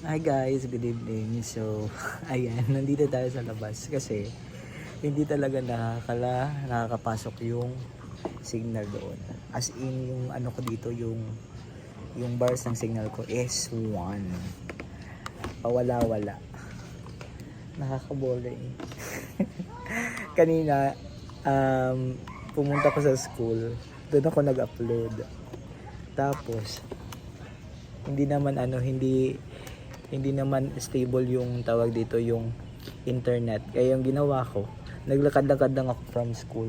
Hi guys, good evening. So, ayan, nandito tayo sa labas kasi hindi talaga nakakapasok yung signal doon. As in, yung ano ko dito, yung bars ng signal ko is 1. Pawala-wala. Nakakaboring. Kanina, pumunta ko sa school. Doon ako nag-upload. Tapos, hindi naman stable yung tawag dito, yung internet. Kaya yung ginawa ko, naglakad-lakad lang ako from school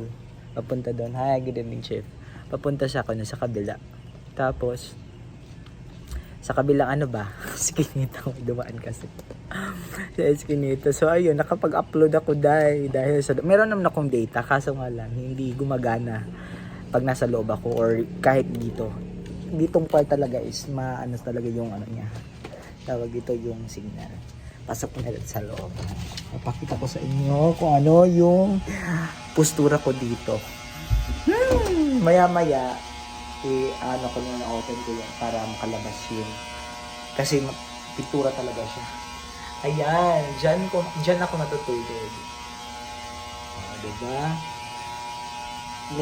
papunta doon. Hi, good evening, chef. Papunta sa ako sa kabila. Tapos sa kabilang ano ba? Skinito, dumaan kasi. Sa Skinito. So ayun, nakapag-upload ako dahil sa meron naman akong data, kaso nga lang hindi gumagana pag nasa loob ako or kahit ditong part talaga is maano talaga yung ano niya, tawag ito yung signal. Pasok ko na sa loob. Papakita ko sa inyo kung ano yung postura ko dito. Maya-maya, ano ko na open ko yan para makalabas yun. Kasi pintura talaga siya. Ayan, dyan ako natutulog. Diba?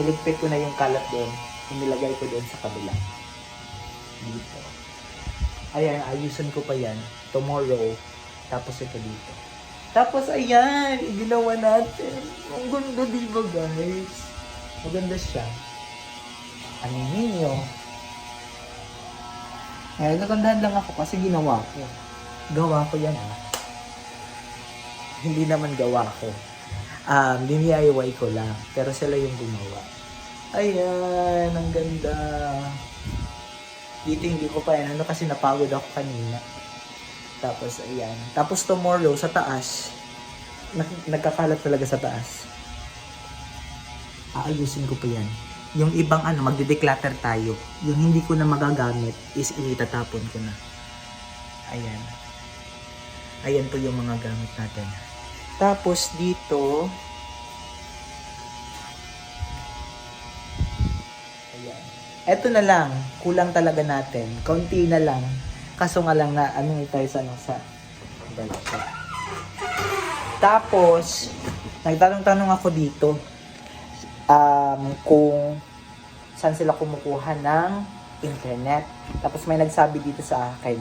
Niligpit ko na yung kalat doon. Inilagay ko doon sa kabila. Dito. Ayan, ayusin ko pa yan tomorrow. Tapos ito dito. Tapos ayan, ginawa natin. Ang ganda, diba guys? Maganda siya. Ano ninyo? Ayan, nagandahan lang ako kasi ginawa ko. Gawa ko yan Hindi naman gawa ko. DIY ko lang. Pero sila yung gumawa. Ayan, ang ganda. Dito hindi ko pa yan kasi napagod ako kanina. Tapos ayan. Tapos tomorrow sa taas, nagkakalat talaga sa taas. Aayusin ko pa yan. Yung ibang magde-declutter tayo. Yung hindi ko na magagamit is itatapon ko na. Ayan. Ayan po yung mga gamit natin. Tapos dito, eto na lang, kulang talaga natin. Konti na lang. Kaso nga lang na tayo sa balata. Tapos, nagtanong-tanong ako dito kung saan sila kumukuha ng internet. Tapos may nagsabi dito sa akin,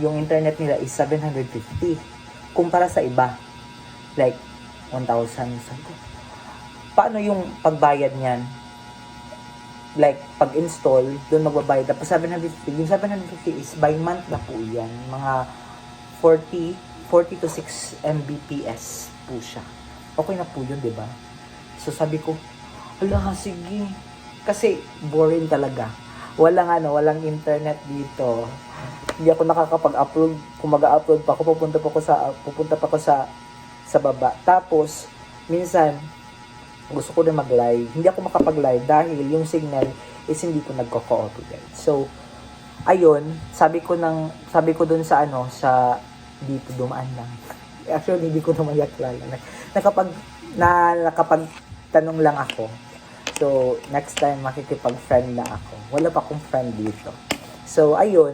yung internet nila is 750. Kumpara sa iba, like 1,000. Paano yung pagbayad niyan? Like, pag-install, doon magbabayad. Tapos 750, yung 750 is by month na po yan. Mga 40 to 6 Mbps po siya. Okay na po yun, diba? So sabi ko, ala, sige. Kasi boring talaga. Walang internet dito. Hindi ako nakakapag-upload. Kung mag-upload pa ako, pupunta pa ako sa baba. Tapos, minsan, gusto ko rin mag-live. Hindi ako makapag-live dahil yung signal is hindi ko nagko-cooperate. So, ayun, sabi ko dun sa dito dumaan lang. Actually, hindi ko naman yaklala. Nakapagtanong lang ako. So, next time makikipag-friend na ako. Wala pa akong friend dito. So, ayun,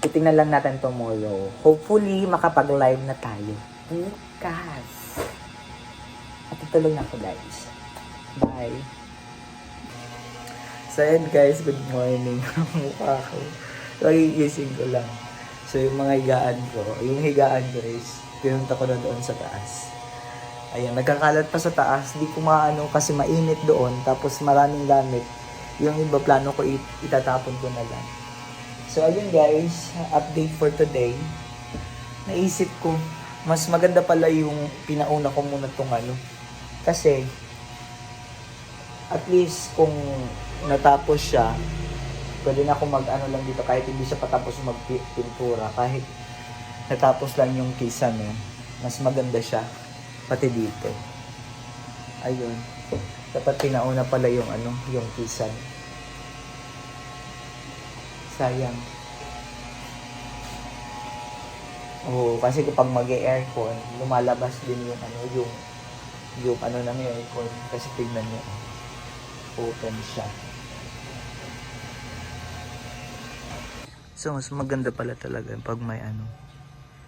titingnan lang natin tomorrow. Hopefully, makapag-live na tayo. Bukas. At tutuloy na ako guys. Bye. So yun guys, good morning. Mukha ko. Nagigising ko lang. So yung mga higaan ko is pinunta ko na doon sa taas. Ayan, nagkakalat pa sa taas. Di ko maano kasi mainit doon. Tapos maraming gamit. Yung iba plano ko itatapon ko na lang. So ayun guys, update for today. Naisip ko, mas maganda pala yung pinauna ko muna tong kasi, at least kung natapos siya, pwede na akong lang dito kahit hindi siya patapos magpintura. Kahit natapos lang yung kisame, mas maganda siya. Pati dito. Ayun. Dapat pinauna pala yung yung kisame. Sayang. Oo, kasi kapag mag-aircon, lumalabas din yung yung ng aircon kasi tignan nyo open siya. So, mas maganda pala talaga pag may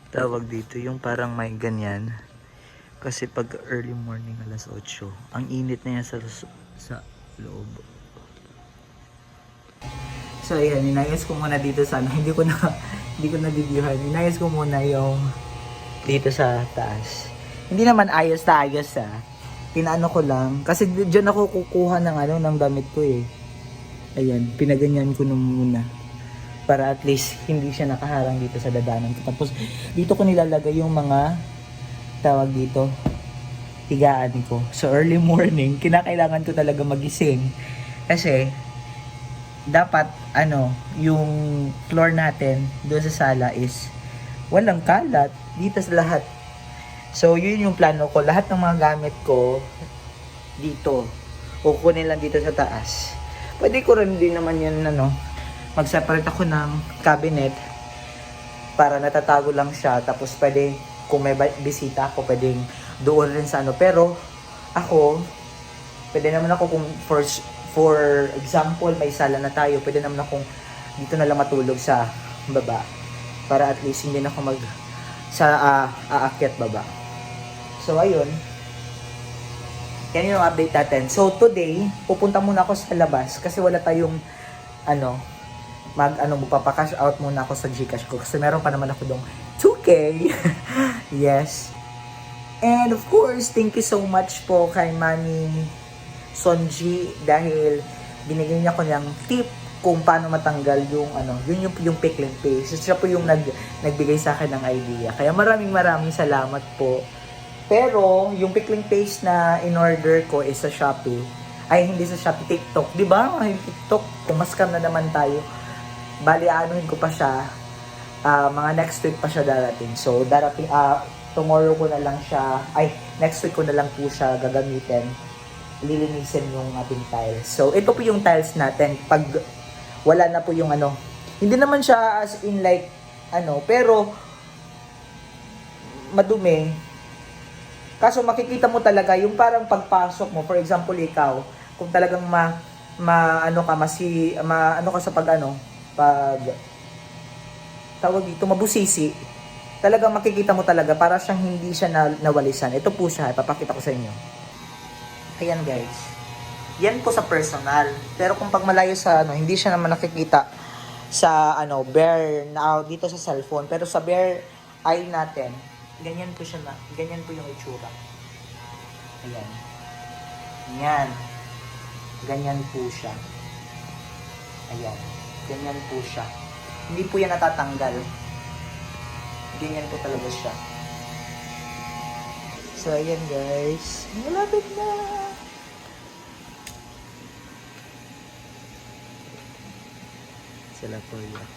tawag dito, yung parang may ganyan. Kasi pag early morning, alas 8, ang init na yan sa loob. So, ayan, inayos ko muna dito sa hindi ko na videohan. Inayos ko muna yung dito sa taas. Hindi naman ayos na ayos Pinaano ko lang. Kasi dyan ako kukuha ng damit ko eh. Ayan, pinaganyan ko nung muna. Para at least hindi siya nakaharang dito sa dadanan ko. Tapos dito ko nilalagay yung mga tawag dito, higaan ko. So early morning, kinakailangan ko talaga magising. Kasi dapat yung floor natin doon sa sala is walang kalat dito sa lahat. So yun yung plano ko. Lahat ng mga gamit ko dito, kukunin lang dito sa taas. Pwede ko rin din naman yun mag-separate ako ng cabinet para natatago lang siya. Tapos pwede, kung may bisita ako, pwedeng doon rin sa pero ako, pwede naman ako kung for example, may sala na tayo, pwede naman akong dito na lang matulog sa baba. Para at least hindi na ako aakyat baba. So ayun, yan yung update natin. So today, pupunta muna ako sa labas kasi wala tayong magpapakash out muna ako sa Gcash ko kasi meron pa naman ako dong 2K. Yes. And of course, thank you so much po kay Mami Sonji dahil binigyan niya ko ng tip kung paano matanggal yung yung pickling paste. Siya po yung nagbigay sa akin ng idea. Kaya maraming salamat po. Pero yung pickling paste na in-order ko is sa Shopee. Ay, hindi sa Shopee, TikTok. 'Di ba? Ay, TikTok, kumaskam na naman tayo. Bali, anuhin ko pa siya. Mga next week pa siya darating. So, tomorrow ko na lang siya, next week ko na lang po siya gagamitin. Lilinisin yung ating tiles. So, ito po yung tiles natin. Pag wala na po yung hindi naman siya as in like, pero, madumi. Kaso makikita mo talaga yung parang pagpasok mo. For example, ikaw, kung talagang ka sa pag tawag dito, mabusisi, talagang makikita mo talaga para siyang hindi siya nawalisan. Ito po siya, ipapakita ko sa inyo. Ayan guys. Yan po sa personal. Pero kung pag malayo sa hindi siya naman nakikita sa bare na dito sa cellphone. Pero sa bare eye natin, ganyan po siya ganyan po yung itsura. Ayan. Yan. Ganyan po siya. Ayan. Ganyan po siya. Hindi po yan natatanggal. Ganyan po talaga siya. So, ayan guys. Malapit na. Sila po yan.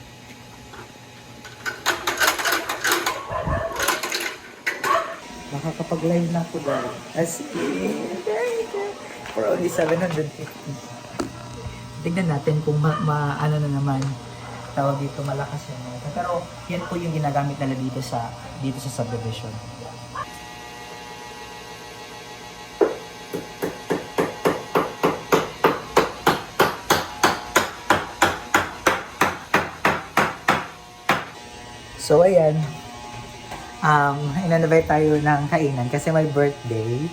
Makakapag-live na po dahil. As in, for only 750. Tignan natin kung ano na naman tawag dito, malakas yan. Pero yan po yung ginagamit nila dito sa subdivision. So ayan, in-invite tayo ng kainan kasi may birthday.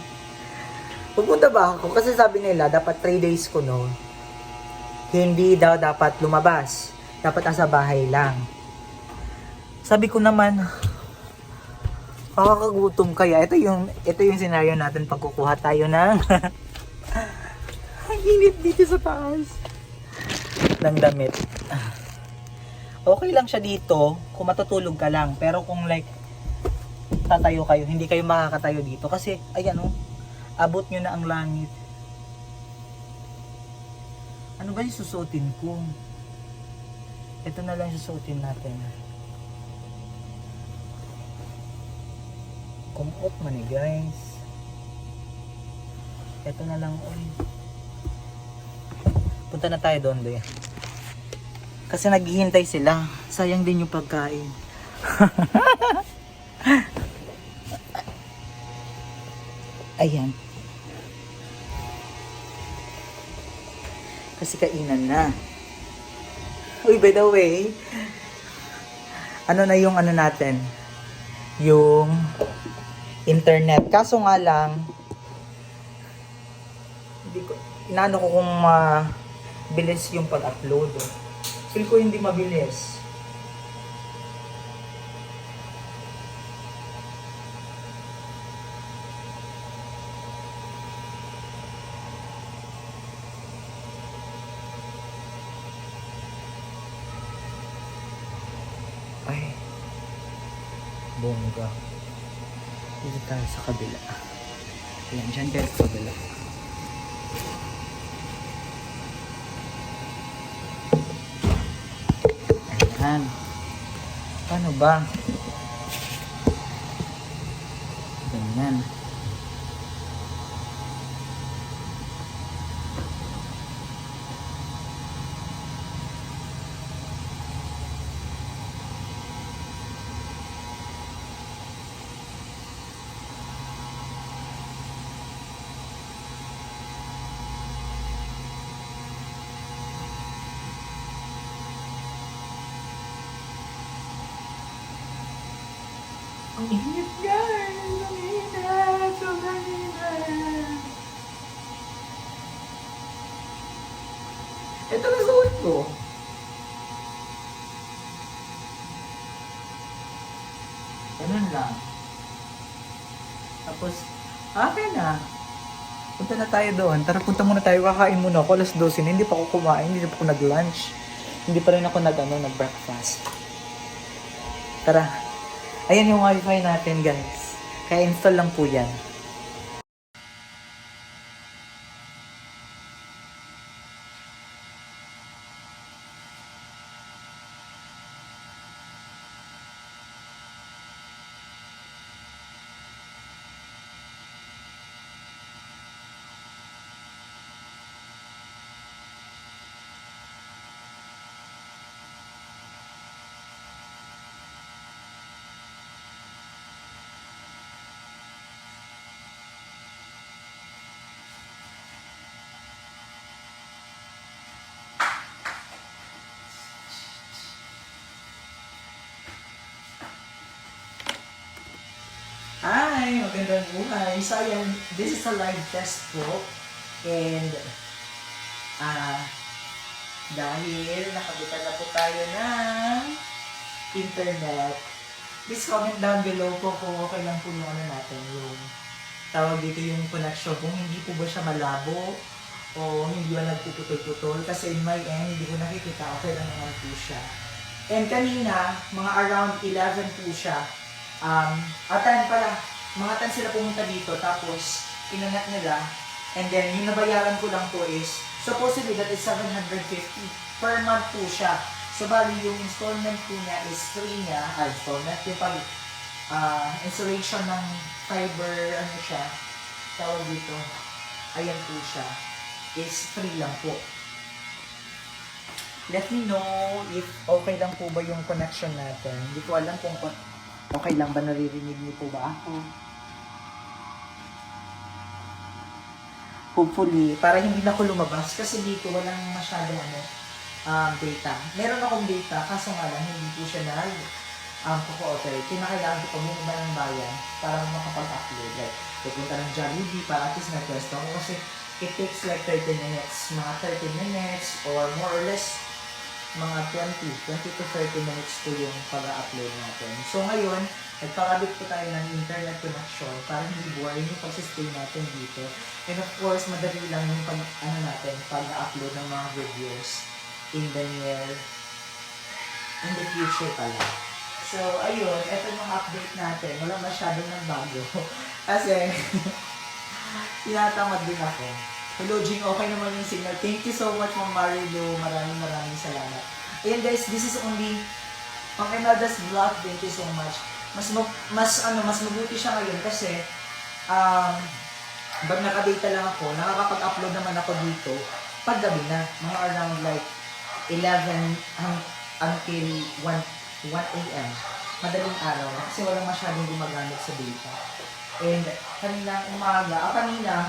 Pupunta ba ako? Kasi sabi nila dapat 3 days ko hindi daw dapat lumabas. Dapat nasa bahay lang. Sabi ko naman, makakagutom kaya. Ito yung scenario natin pag kukuha tayo ng ang init dito sa taas ng damit. Okay lang siya dito kung matutulog ka lang. Pero kung like tatayo kayo, hindi kayo makakatayo dito. Kasi, ayan abot nyo na ang langit. Ano ba yung susuotin ko? Ito na lang susuotin natin. Kumot man guys. Ito na lang. Punta na tayo doon doon. Kasi naghihintay sila. Sayang din yung pagkain. Ayan. Kasi kainan na. Uy, by the way, ano na yung ano natin, yung internet. Kaso nga lang, hindi ko, inaano ko kung mabilis yung pag-upload. Feel ko hindi mabilis. Ay, bongga. Dito tayo sa kabila. Ayan, dyan tayo sa kabila. Ayan. Paano ba? Ganyan. Ang init guys! Ang init! Sobrang init! Ito na suot ko. Ganun lang. Tapos, okay na. Punta na tayo doon. Tara, punta muna tayo. Kakain muna ako. Alas 12 na. Hindi pa ako kumain. Hindi pa ako nag-lunch. Hindi pa rin ako nag-breakfast. Tara. Ayan yung wifi natin, guys. Kaya install lang po yan. Hi! Magandang buhay! So ayan, this is a live test po. And, dahil nakabutan na po tayo ng internet, please comment down below po kung okay lang po yung ano natin, yung tawag dito yung connection, kung hindi po ba siya malabo o hindi ba nagpuputol-putol. Kasi in my end, hindi ko nakikita, okay lang naman po siya. And kanina, mga around 11 po siya. 10 pala, mga 10 sila pumunta dito, tapos inangat nila, and then yung nabayaran ko lang po is, supposedly that is 750 per month po siya. So bali yung installment po niya is free niya, installment, yung pag installation ng fiber, ano siya, tawag dito, ayan po siya, is free lang po. Let me know if okay lang po ba yung connection natin. Hindi ko alam kung okay lang ba, naririnig niyo po ba ako? Hopefully, para hindi na ako lumabas kasi dito walang masyadong data. Meron akong data, kaso nga lang hindi po siya ko-cooperate. Kinakailangan ko pa bumaba ng bayan para makapag-upload. Like, pupunta ng Jollibee para at least nag-resto ako kasi it takes like 30 minutes, mga 30 minutes or more or less mga 20 to 30 minutes po yung pag-upload natin. So ngayon, nagpakabit po tayo ng internet connection para hindi boring yung pag-stay natin dito. And of course, madali lang yung pag-upload ng mga videos in the future pala. So ayun, ito yung update natin. Walang masyadong nagbago. Kasi, tinatamad din ako. Hello, Jing. Okay naman yung signal. Thank you so much, Ma'am Marilu. Maraming salamat. Ayan guys, this is only Ma'am Imelda's vlog. Thank you so much. Mas mabuti siya ngayon kasi pag naka-data lang ako, nakakapag-upload naman ako dito pag gabi na. Mga around like 11 until 1 a.m. Madaling araw kasi walang masyadong gumagamit sa data. And kanina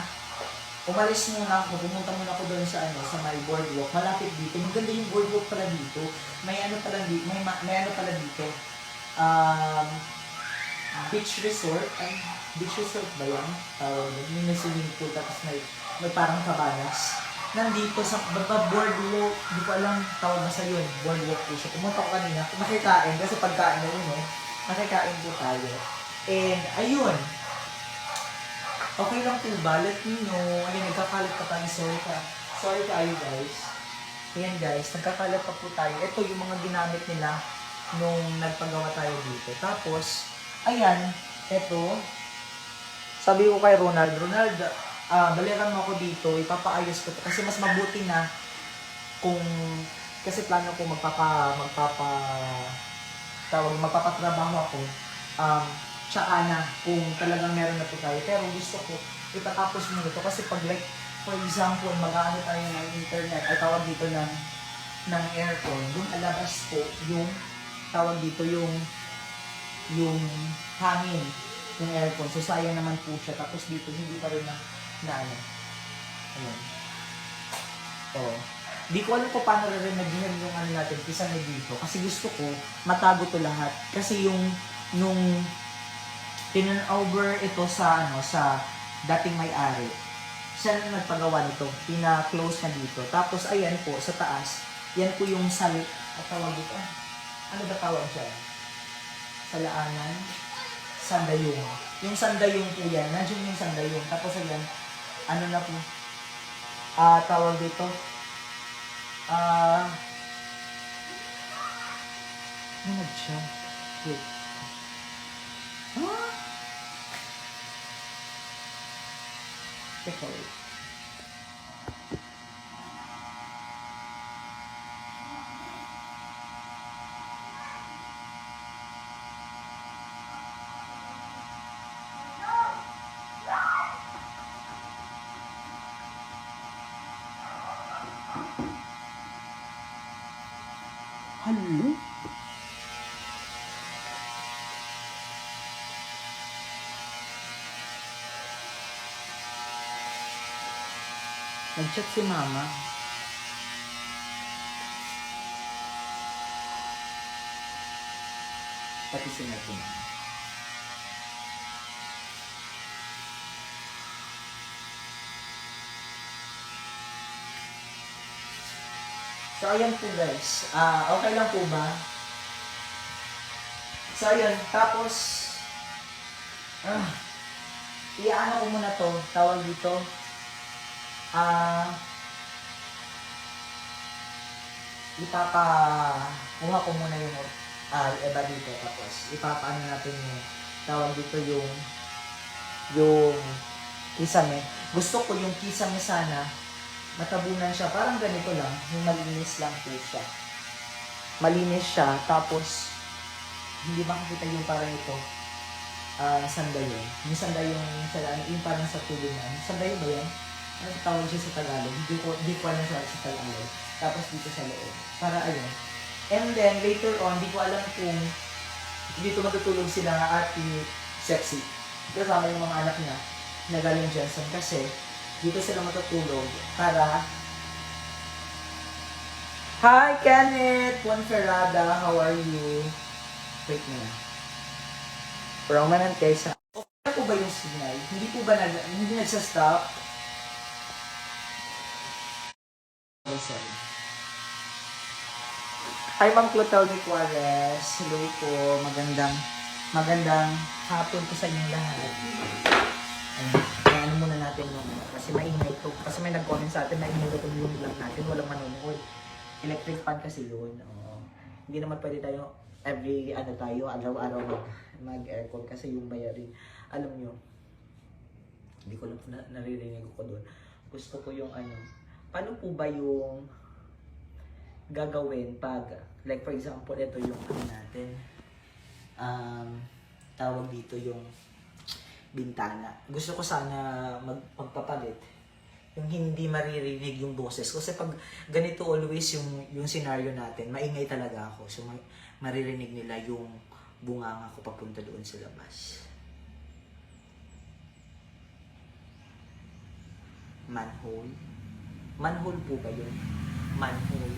umalis muna ako, pumunta muna ako doon sa my boardwalk. Malapit dito. Maganda yung boardwalk pala dito. May ano pala dito. um, beach resort. Ay, beach resort ba yan? Tawag yun. May swimming pool tapos may parang cabanas. Nandito sa boardwalk, hindi ko alam tawag na sa yun. Boardwalk po siya. Pumunta ko kanina, nakikain kasi pagkain na yun nakikain po tayo. And ayun, okay lang po ba? Let me know. Ayun, nagkakalat pa tayo. Sorry kayo guys. Ayan guys, nagkakalat pa po tayo. Ito yung mga ginamit nila nung nagpagawa tayo dito. Tapos, ayan, ito. Sabi ko kay Ronald, balikan mo ako dito, ipapaayos ko to. Kasi mas mabuti na kung, kasi plano ko magpapatrabaho ako. Tsaka na kung talagang meron na po tayo. Pero gusto ko, itatapos mo ito. Kasi pag like, for example, mag-ano tayo ng internet, ay tawag dito ng aircon, yung alabas po, yung tawag dito yung hangin ng aircon. So, sayang naman po siya. Tapos dito, hindi pa rin na ano. Ayan. Oo. Di ko alam kung paano rin naging yung ano natin, pisang dito. Kasi gusto ko, matago to lahat. Kasi nung over ito sa dating may-ari, siya na nagpagawa nito, pina-close na dito. Tapos ayan po, sa taas, yan po yung tawag dito. Ano ba tawag siya? Salaanan? Sandayong. Yung sandayong po yan, nandiyan yung sandayong. Tapos ayan, ano na po, tawag dito, ano siya? Wait. Teka, wait. Hello? Nag-chat si mama. Pati si natin. So, ayan po guys. Okay lang po ba? So, ayan. Tapos, iyaano ko muna to. Tawag dito. Ipapakuha ko muna yung iba dito. Tapos, ipapaano natin yung tawag dito yung kisame. Gusto ko yung kisame sana matabunan siya. Parang ganito lang. Yung malinis lang po siya. Malinis siya. Tapos, hindi makikita yung parang ito. Sandayon. Yung sandayon, yung parang sa tuloy na. Sandayon ba yan? Ano tawag siya sa Tagalog? Hindi ko alam siya sa Tagalog. Tapos dito sa loob. Para ayun. And then, later on, di ko alam kung dito matutulog sila Ate Sexy. Kasama yung mga anak niya na galing Jensen. Kasi, dito sila matutulog para... Hi, Kenneth! Juan Ferrada, how are you? Wait na. Roman and Tessa. Okay po ba yung signal? Hindi po ba hindi nagsa-stop? Oh, sorry. Hi, Ma'am Clotalde Juarez. Hello po. Magandang hapon po sa inyong lahat. Ano muna natin yung kasi maingay to. Kasi may nag-comment sa atin na inulog yung vlog natin. Walang manunood. Electric fan kasi yun. Hindi naman pwede tayo araw-araw mag-aircon kasi yung bayarin. Alam nyo, hindi ko lang naririnig ko doon. Gusto ko yung paano po ba yung gagawin pag, like for example, ito yung natin, tawag dito yung bintana. Gusto ko sana magpapalit yung hindi maririnig yung boses. Kasi pag ganito always yung scenario natin, maingay talaga ako. So maririnig nila yung bunganga ko papunta doon sa labas. Manhole. Manhole po ba yun? Manhole.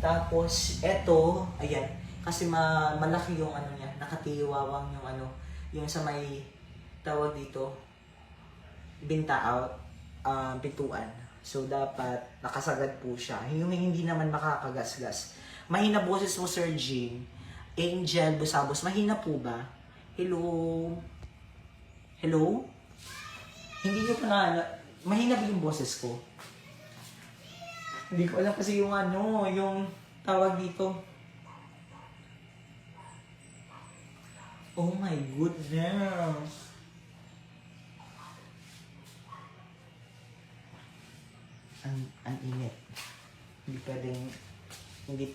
Tapos, eto, ayan, Kasi malaki yung ano niya, nakatiwawang yung ano, yung sa may tawag dito, pintuan. So, dapat nakasagad po siya. Yung hindi naman makakagasgas. Mahina boses mo, Sir Jean. Angel Busabos, mahina po ba? Hello? Hello? Hindi nyo pa na, mahina ba yung boses ko? Hindi ko alam kasi yung ano, yung tawag dito. Oh my goodness. Ang init. Hindi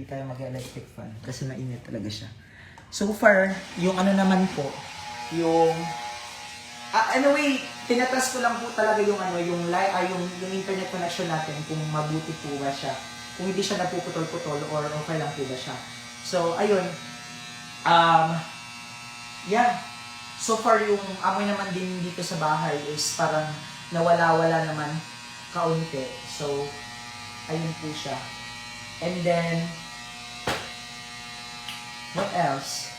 tayo mag-electric fan kasi mainit talaga siya. So far, yung ano naman po, yung anyway, tinatas ko lang po talaga yung ano, yung internet connection natin kung mabuti po ba siya. Kung hindi siya napuputol-putol or okay lang po ba siya. So, ayun. Yeah. So far, yung amoy naman din dito sa bahay is parang nawala-wala naman kaunti. So, ayun po siya. And then, what else?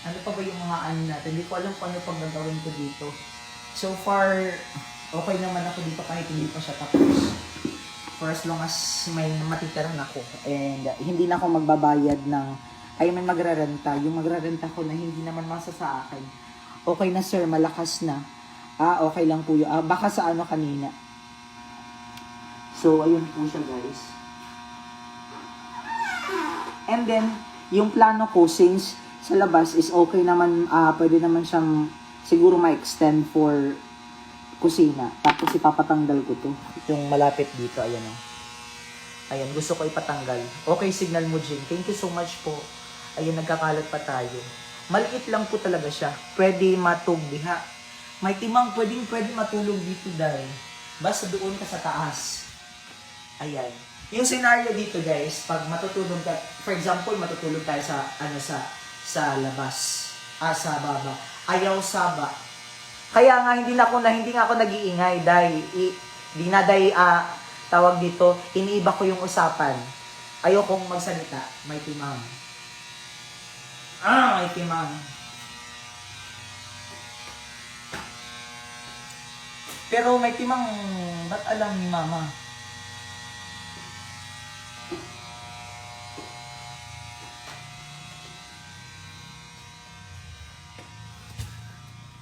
Ano pa ba yung mga ano natin? Hindi ko alam kung ano pang gagawin ko dito. So far, okay naman ako dito kahit hindi pa siya tapos. For as long as may matitiran ako. And hindi na ako magbabayad ng, ay may magrarenta. Yung magrarenta ko na hindi naman masa sa akin. Okay na sir, malakas na. Okay lang po yun. Baka sa ano kanina. So, ayun po siya guys. And then, yung plano ko since sa labas is okay naman, pwede naman siyang siguro ma-extend for kusina. Tapos ipapatanggal ko to. Yung malapit dito, ayan o. Ayan, gusto ko ipatanggal. Okay, signal mo, Jing. Thank you so much po. Ayan, nagkakalat pa tayo. Maliit lang po talaga siya. Pwede matugbiha. May timang pwede matulog dito dahil. Basta doon ka sa taas. Ayan. Yung scenario dito guys, pag matutulog ka, for example, matutulog tayo sa sa labas, sa baba. Ayaw saba. Kaya nga hindi nga ako nag-iingay dahil tawag dito, iniiba ko yung usapan. Ayokong magsalita, may timang. May timang. Pero may timang, ba't alam ni mama?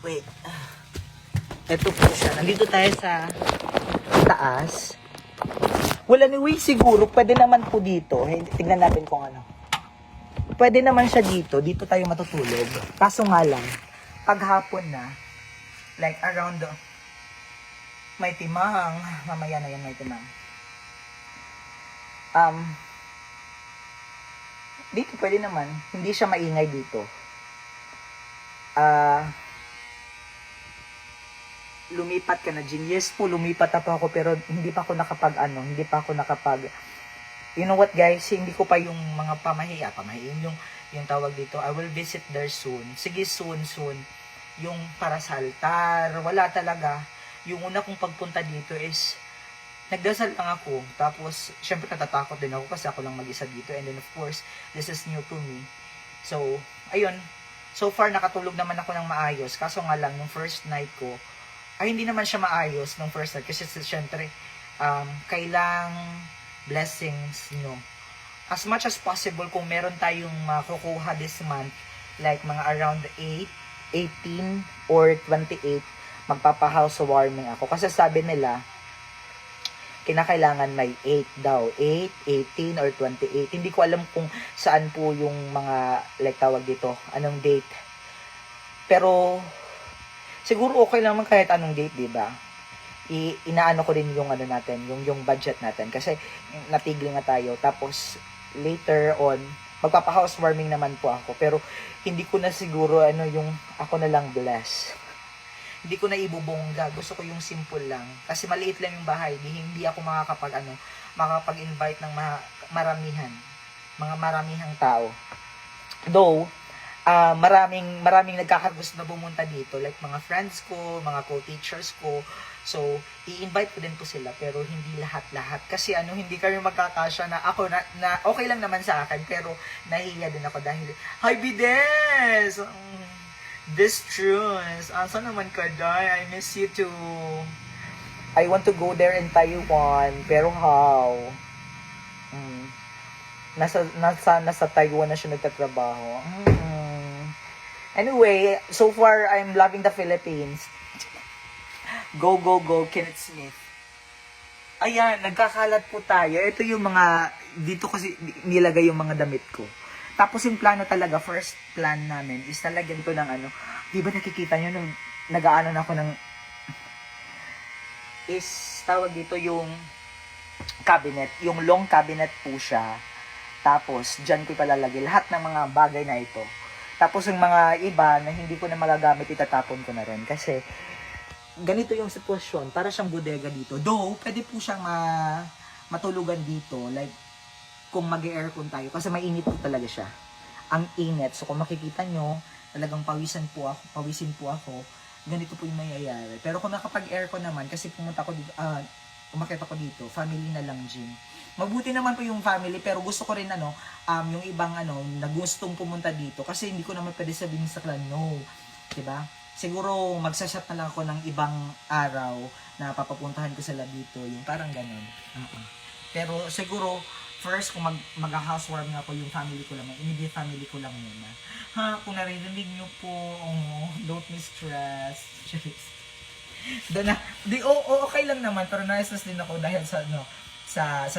Wait. Ito po siya. Nandito tayo sa taas. Well, anyway, siguro, pwede naman po dito. Tignan natin kung ano. Pwede naman siya dito. Dito tayo matutulog. Kaso nga lang, paghapon na, like around may timang. Mamaya na yan, may timang. Dito pwede naman. Hindi siya maingay dito. Lumipat ka na, Jean. Yes po, lumipat na po ako pero hindi pa ako nakapag you know what guys, hindi ko pa yung mga pamahiin yung tawag dito. I will visit there soon. Sige, soon. Yung para sa altar, wala talaga. Yung una kong pagpunta dito is nagdasal lang ako. Tapos, syempre natatakot din ako kasi ako lang mag-isa dito. And then of course, this is new to me. So, ayun. So far, nakatulog naman ako ng maayos. Kaso nga lang, yung first night ko, hindi naman siya maayos nung first night. Kasi syempre, kailang blessings nyo. As much as possible, kung meron tayong makukuha this month, like mga around 18 or 28, magpapa-housewarming ako. Kasi sabi nila, kinakailangan may 8 daw. 8, 18, or 28. Hindi ko alam kung saan po yung mga, like tawag dito, anong date. Pero, siguro okay lang man kahit anong date, diba? Inaano ko din yung ano natin, yung budget natin. Kasi, natigil nga tayo. Tapos, later on, magpapa-housewarming naman po ako. Pero, hindi ko na siguro, yung ako na lang bless. Hindi ko na ibubongga. Gusto ko yung simple lang. Kasi maliit lang yung bahay. Hindi ako makakapag-invite ng maramihang tao. Though, maraming nagkakagusto na bumunta dito. Like mga friends ko, mga co-teachers ko. So, i-invite ko din po sila pero hindi lahat-lahat. Kasi hindi kami magkakasya na ako na okay lang naman sa akin pero nahihiya din ako dahil, hi Bides! This truth. Asa naman ka, Day? I miss you too. I want to go there in Taiwan. Pero how? Nasa Taiwan na siya nagtatrabaho. Anyway, so far, I'm loving the Philippines. Go, go, go, Kenneth Smith. Ayan, nagkakalat po tayo. Ito yung mga, dito kasi nilagay yung mga damit ko. Tapos yung plano talaga, first plan namin, is talagyan to ng di ba nakikita nyo nung nag-aanon ako ng, is tawag dito yung cabinet, yung long cabinet po siya. Tapos, dyan ko palalagay lahat ng mga bagay na ito. Tapos yung mga iba na hindi ko na magagamit, itatapon ko na rin. Kasi, ganito yung sitwasyon. Para siyang bodega dito. Though, pwede po siyang matulugan dito. Like, kung mag-aircon tayo. Kasi mainit po talaga siya. Ang init. So, kung makikita nyo, talagang pawisin po ako. Ganito po yung mayayari. Pero kung nakapag-aircon naman, kasi pumunta ko dito, umakyat ako dito, family na lang gym. Mabuti naman po yung family, pero gusto ko rin yung ibang na gustong pumunta dito. Kasi hindi ko naman pwede sabihin sa clan, no. Diba? Siguro magsashot na lang ako ng ibang araw na papapuntahan ko sila dito. Yung parang ganun. Pero siguro, first, kung mag-housewarm nga po yung family ko lang, immediate family ko lang muna. Kung narinig nyo po, don't be stressed. Okay lang naman, pero na-stress din ako dahil sa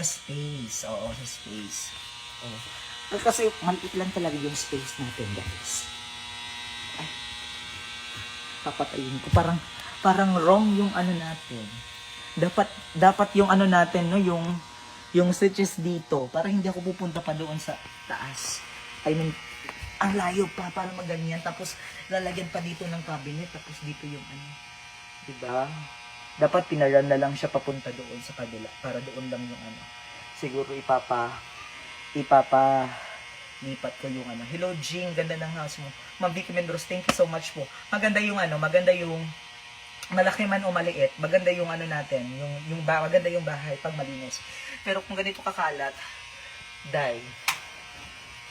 space. Oo, sa space. Kasi maliit lang talaga yung space natin, guys. Ay, papatayin ko. Parang wrong yung natin. Dapat yung natin, no, yung switches dito. Parang hindi ako pupunta pa doon sa taas. I mean, ang layo pa para maganyan. Tapos lalagyan pa dito ng cabinet. Tapos dito yung diba? Dapat pinaran na lang siya papunta doon sa kabila para doon lang yung siguro lipat ko yung Hello Jing, ganda ng house mo. Ma'am Vicky Mendros, thank you so much po. Maganda yung maganda yung malaki man o maliit, maganda yung natin, maganda yung bahay pag malinis. Pero kung ganito kakalat,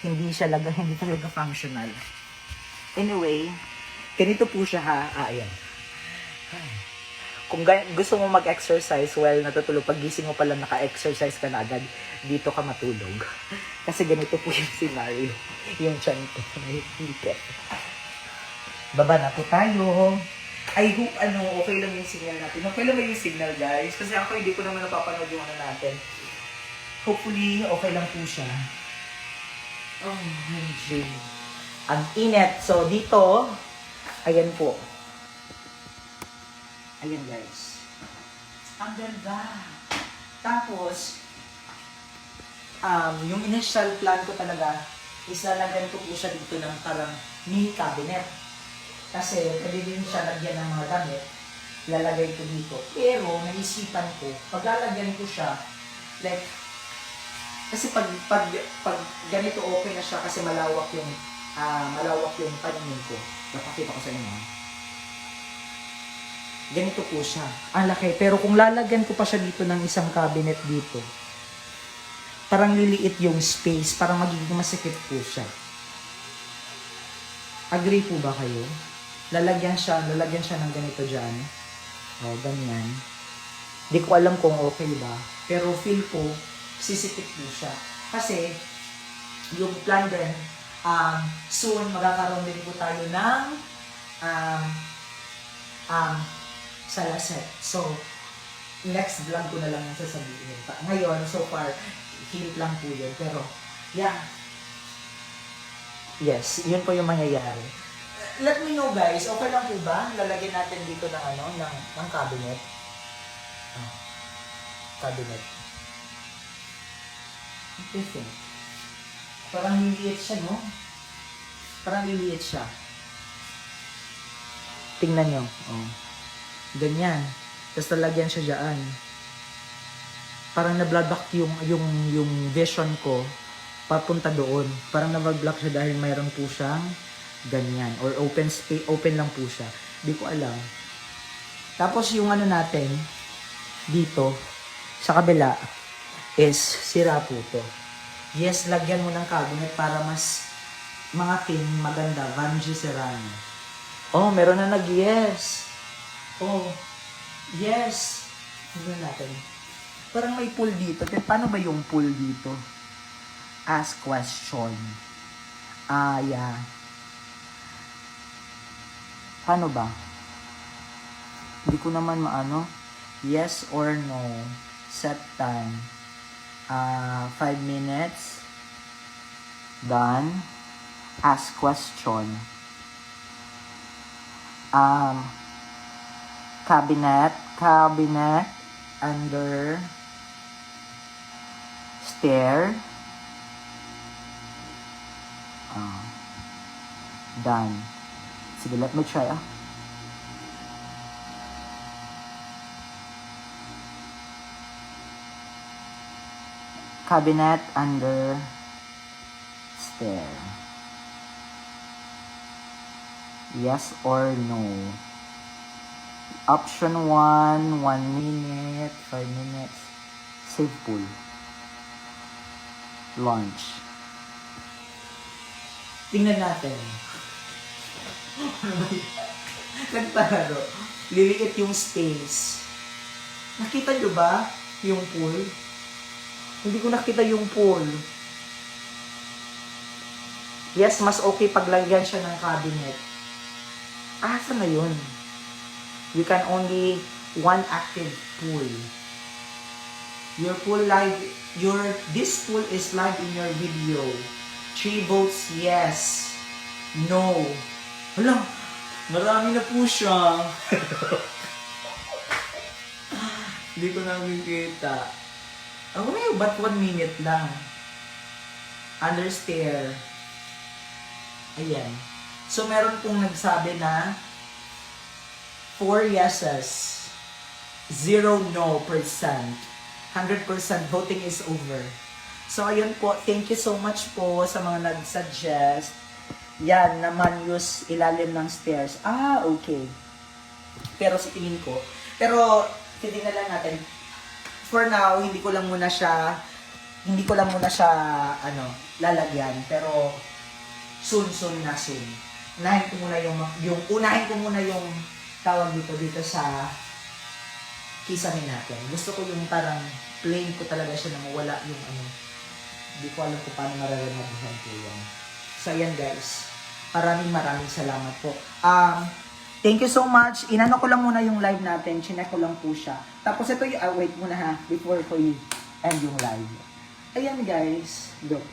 hindi talaga functional. Anyway, ganito po siya ayan. Kung gusto mo mag-exercise while natutulog, pag gising mo pala naka-exercise ka na agad, dito ka matulog. Kasi ganito po yung scenario. Yung tiyan ko. Baba na po tayo. I hope okay lang yung signal natin. Okay lang ba yung signal, guys? Kasi ako hindi ko naman napapanood yung natin. Hopefully, okay lang po siya. Oh, MJ. Ang init. So, dito, ayan po. Ayan guys. Ang ganda. Tapos, yung initial plan ko talaga is lalagyan ko po siya dito ng parang mini cabinet. Kasi pwede din siya lagyan ng mga damit. Lalagay ko dito. Pero, naisipan ko, pag lalagyan ko siya, like, kasi pag ganito okay na siya kasi malawak yung paningin ko. Napakita ko sa inyo. Ganito po siya. Ang laki. Pero kung lalagyan ko pa siya dito ng isang cabinet dito, parang liliit yung space. Parang magiging masikip po siya. Agree po ba kayo? Lalagyan siya ng ganito dyan. O, ganyan. Di ko alam kung okay ba. Pero feel ko, sisikip po siya. Kasi, yung plan din, soon magkakaroon din po tayo ng salaset. So, next vlog ko na lang yung sasabihin. Ngayon, so far, hint lang po yun. Pero, yeah. Yes, yun po yung mangyayari. Let me know guys, okay lang po ba? Lalagyan natin dito ng cabinet. Cabinet. Interesting. Parang liliit siya, no? Parang liliit siya. Tingnan nyo. Oh. Ganyan. Tapos lalagyan siya dyan. Parang na-block yung vision ko papunta doon. Parang na-block siya dahil mayroon po siyang ganyan. Or open space, open lang po siya. Di ko alam. Tapos yung ano natin, dito, sa kabila, is sira po to. Yes, lagyan mo ng cabinet para mas mga king maganda. Vanji Serrano. Oh, meron na nag-yes. Oh, yes. Tignan natin. Parang may pool dito. Paano ba yung pool dito? Ask question. Yeah. Paano ba? Hindi ko naman maano. Yes or no. Set time. 5 minutes. Done. Ask question. Cabinet under stair. Done. Sige, let me try. Cabinet under stair. Yes or no? Option 1, 1 minute, 5 minutes. Save pool. Launch. Tingnan natin. Nagparado. Liliit yung space. Nakita nyo ba yung pool? Hindi ko nakita yung pool. Yes, mas okay paglagyan siya ng cabinet. Saan na yun? You can only one active pool. Your pool live, this pool is live in your video. 3 votes yes. No. Hala, marami na po siya. Hindi ko nakikita. Ngayon, ba't 1 minute lang? Under stair. Ayan. So, meron pong nagsabi na 4 yeses, 0 no percent. 100% voting is over. So, ayun po. Thank you so much po sa mga nag-suggest. Yan, naman use ilalim ng stairs. Okay. Pero sa tingin ko, titingnan lang natin. For now, hindi ko lang muna siya, lalagyan. Pero, soon na soon. Unahin ko muna yung tawag dito sa kisame natin. Gusto ko yung parang plain ko talaga siya na mawala yung Hindi ko alam kung paano mararanabuhan ko yan. So, ayan guys. Maraming salamat po. Thank you so much. Inano ko lang muna yung live natin. Chinek ko lang po siya. Tapos ito yung, wait muna ha. Before ko end yung live. Ayan guys. Look.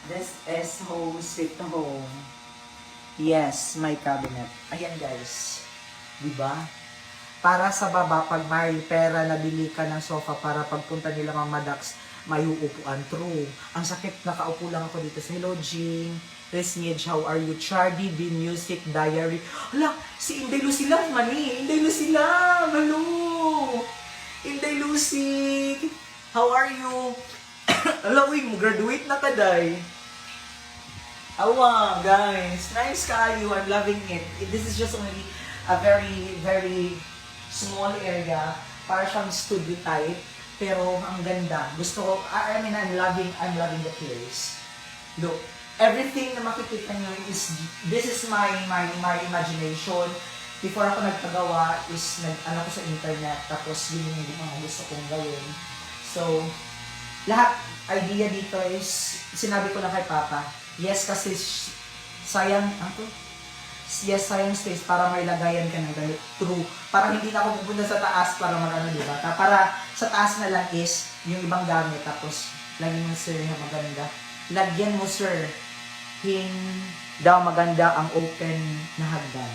This is home, sweet home. Yes, my cabinet. Ayan guys. Diba? Para sa baba, pag may pera, nabili ka ng sofa para pagpunta nila Mama Dax, may uupuan. True. Ang sakit, nakaupo lang ako dito sa Hello Jean. Resniege, how are you? Chardy, B Music, Diary. Hala, si Inday Lucy lang, mani. Inday Lucy lang. Hello. Inday Lucy. How are you? Hala, uy, graduate na taday. Awa, guys. Nice kayo. I'm loving it. This is just only a very, very small area. Para siyang studio type. Pero ang ganda. Gusto ko, I'm loving the place. Look, everything na makikita nyo is, this is my imagination. Before ako nagpagawa is, nag-ano ko sa internet. Tapos yun yung mga gusto kong gawin. So, lahat, idea dito is, sinabi ko lang kay Papa, yes, kasi sayang space para may lagayan ka ng ganito. True. Para hindi na ako pupunta sa taas para magano, diba? Para sa taas na lang is yung ibang gamit. Tapos, lagyan mo sir na maganda. Lagyan mo sir, daw maganda ang open na hagdan.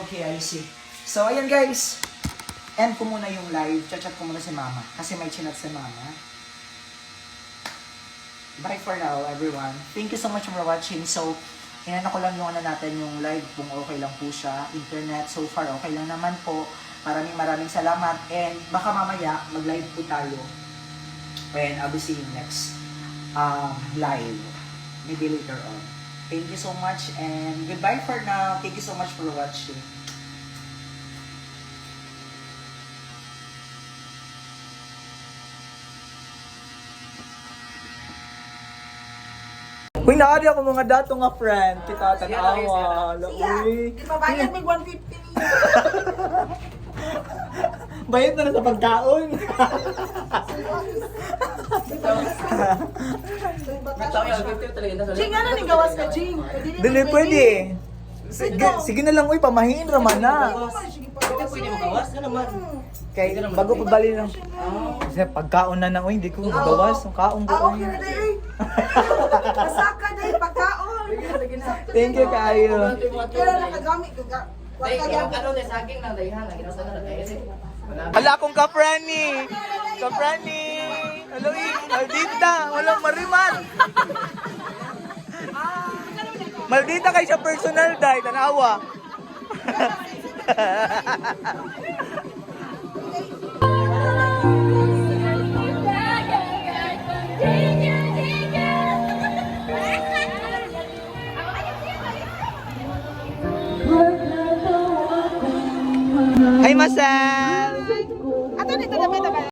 Okay, I see. So, ayan guys. End ko muna yung live. Chat ko muna si Mama. Kasi may chinat si Mama. Bye for now, everyone. Thank you so much for watching. So, inano ko lang yung natin yung live kung okay lang po siya. Internet, so far okay lang naman po. Maraming salamat. And baka mamaya, mag-live po tayo. And I'll be seeing you next live. Maybe later on. Thank you so much and goodbye for now. Thank you so much for watching. Uy, naari ako mga dato nga friend. Kita tanawa. Uy. Di ba bayad may 150 niya? Bayad na sa pagkaon. Jing, ano ni gawas ka, Jing? Dili pwede. Sige na lang, uy, pamahiin raman na. Pwede mo gawas na naman. Kay bago pa bali lang. Kasi pagkaon na uy, hindi ko magawas. Ang kaong ko. Okay na dahil. Kasaka dahil pagkaon. Thank you kayo. Pero nakagamit ka. Ano na saging na dayhan, ginasa na dayhan. Hala akong kaprani. Kaprani. Hello, Maldita. Walang mariman. Maldita kay sa personal dahil tanawa. Hi, Masal! Ato dito na may